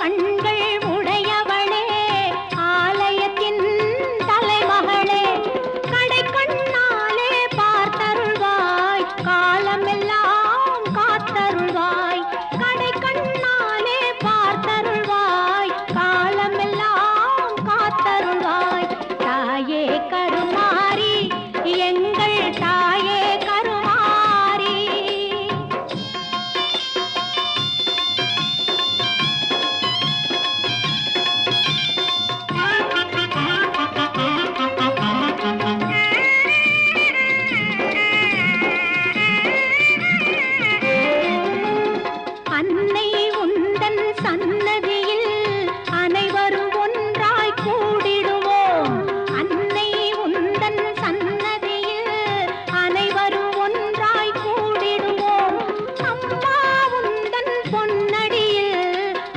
கண்கள் உடையவளே ஆலயத்தின் தலைமகளே கடை கண்ணாலே பார்த்தருள்வாய் காலமெல்லாம் காத்தருள்வாய் கடை கண்ணாலே பார்த்தருள்வாய் காலமெல்லாம் காத்தருள்வாய் தாயே கருமாரி எங்கள் தாயே கருமாரி அன்னை உந்தன் சன்னதியில்